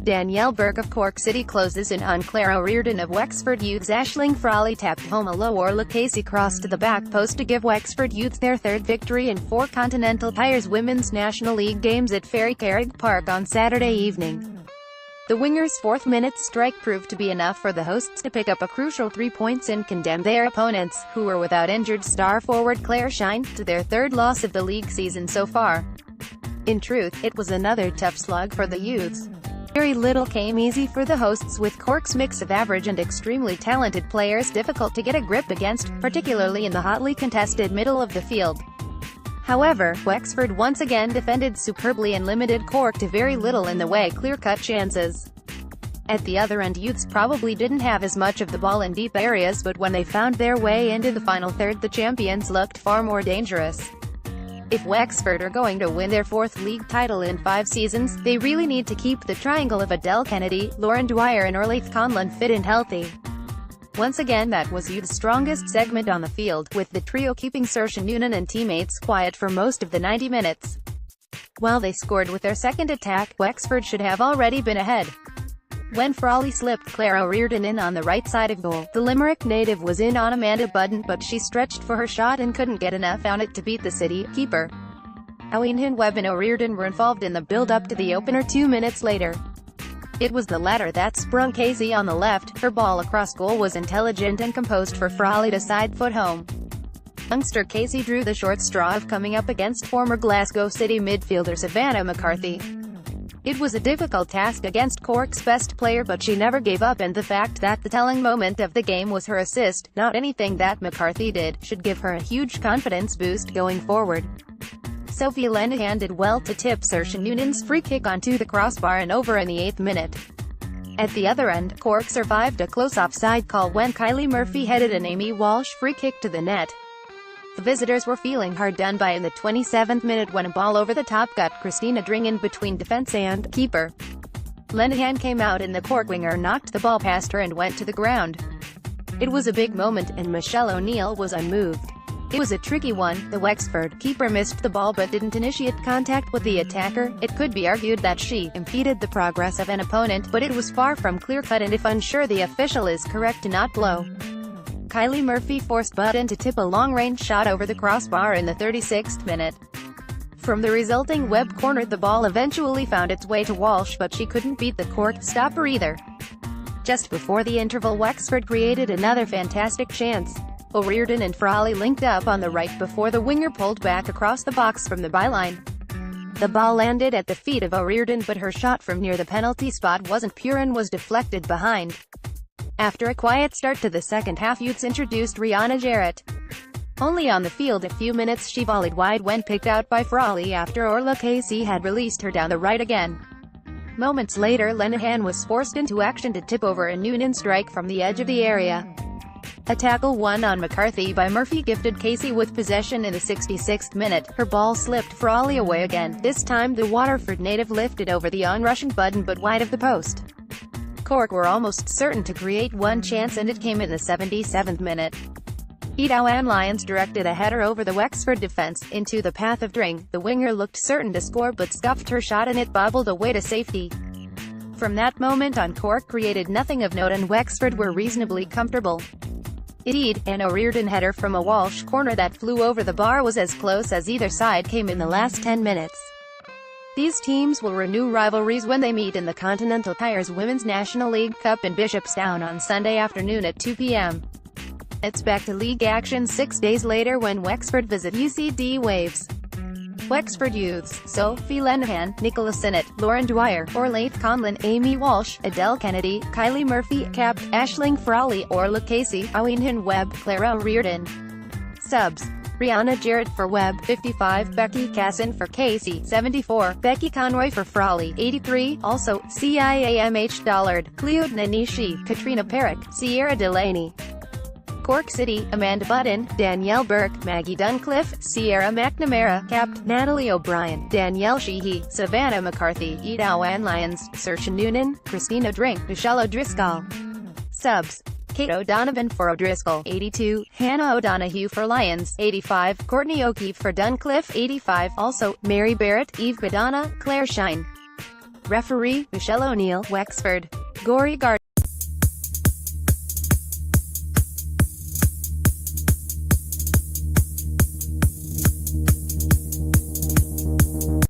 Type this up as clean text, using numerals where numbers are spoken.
Danielle Burke of Cork City closes in on Clare O'Riordan of Wexford Youths. Aisling Frawley tapped home a low Orla Casey cross to the back post to give Wexford Youths their third victory in 4 Continental Tyres Women's National League games at Ferrycarrig Park on Saturday evening. The wingers' 4th-minute strike proved to be enough for the hosts to pick up a crucial 3 points and condemn their opponents, who were without injured star forward Clare Shine, to their 3rd loss of the league season so far. In truth, it was another tough slog for the Youths. Very little came easy for the hosts, with Cork's mix of average and extremely talented players difficult to get a grip against, particularly in the hotly contested middle of the field. However, Wexford once again defended superbly and limited Cork to very little in the way clear-cut chances. At the other end, Youths probably didn't have as much of the ball in deep areas, but when they found their way into the final third, the champions looked far more dangerous. If Wexford are going to win their 4th league title in 5 seasons, they really need to keep the triangle of Adele Kennedy, Lauren Dwyer and Orla Casey fit and healthy. Once again, that was Youth's strongest segment on the field, with the trio keeping Saoirse Noonan and teammates quiet for most of the 90 minutes. While they scored with their second attack, Wexford should have already been ahead. When Frawley slipped Clare O'Riordan in on the right side of goal, the Limerick native was in on Amanda Budden, but she stretched for her shot and couldn't get enough on it to beat the City keeper. Owen Webb and O'Riordan were involved in the build-up to the opener 2 minutes later. It was the latter that sprung Casey on the left. Her ball across goal was intelligent and composed for Frawley to side-foot home. Youngster Casey drew the short straw of coming up against former Glasgow City midfielder Savannah McCarthy. It was a difficult task against Cork's best player, but she never gave up, and the fact that the telling moment of the game was her assist, not anything that McCarthy did, should give her a huge confidence boost going forward. Sophie Lenihan did well to tip Saoirse Noonan's free kick onto the crossbar and over in the 8th minute. At the other end, Cork survived a close offside call when Kylie Murphy headed an Amy Walsh free kick to the net. The visitors were feeling hard done by in the 27th minute when a ball over the top got Christina Dringen between defence and keeper. Lenihan came out and the Cork winger knocked the ball past her and went to the ground. It was a big moment, and Michelle O'Neill was unmoved. It was a tricky one. The Wexford keeper missed the ball but didn't initiate contact with the attacker. It could be argued that she impeded the progress of an opponent, but it was far from clear-cut, and if unsure, the official is correct to not blow. Kylie Murphy forced Budden to tip a long-range shot over the crossbar in the 36th minute. From the resulting Webb corner, the ball eventually found its way to Walsh, but she couldn't beat the Cork stopper either. Just before the interval, Wexford created another fantastic chance. O'Riordan and Frawley linked up on the right before the winger pulled back across the box from the byline. The ball landed at the feet of O'Riordan, but her shot from near the penalty spot wasn't pure and was deflected behind. After a quiet start to the second half, Youths introduced Rihanna Jarrett. Only on the field a few minutes, she volleyed wide when picked out by Frawley after Orla Casey had released her down the right again. Moments later, Lenihan was forced into action to tip over a Noonan strike from the edge of the area. A tackle won on McCarthy by Murphy gifted Casey with possession in the 66th minute. Her ball slipped Frawley away again. This time the Waterford native lifted over the onrushing Budden but wide of the post. Cork were almost certain to create one chance, and it came in the 77th minute. Edowan Lyons directed a header over the Wexford defence, into the path of Dring. The winger looked certain to score but scuffed her shot and it bobbled away to safety. From that moment on, Cork created nothing of note and Wexford were reasonably comfortable. Indeed, an O'Riordan header from a Walsh corner that flew over the bar was as close as either side came in the last 10 minutes. These teams will renew rivalries when they meet in the Continental Tyres Women's National League Cup in Bishopstown on Sunday afternoon at 2 p.m. It's back to league action 6 days later when Wexford visit UCD Waves. Wexford Youths: Sophie Lenihan, Nicola Sinnott, Lauren Dwyer, Orla Casey, Amy Walsh, Adele Kennedy, Kylie Murphy, capped, Aisling Frawley, Orla Casey, Owen Webb, Clare O'Riordan. Subs: Rihanna Jarrett for Webb, 55, Becky Casson for Casey, 74, Becky Conroy for Frawley, 83, also, CIAMH Dollard, Cleo Nanishi, Katrina Perrick, Sierra Delaney. Cork City: Amanda Budden, Danielle Burke, Maggie Duncliffe, Sierra McNamara, capped, Natalie O'Brien, Danielle Sheehy, Savannah McCarthy, Edowan Lyons, Saoirse Noonan, Christina Dring, Michelle O'Driscoll. Subs: Kate O'Donovan for O'Driscoll, 82, Hannah O'Donoghue for Lyons, 85, Courtney O'Keefe for Duncliffe, 85, also, Mary Barrett, Eve Guadana, Clare Shine. Referee, Michelle O'Neill, Wexford. Gory Guard.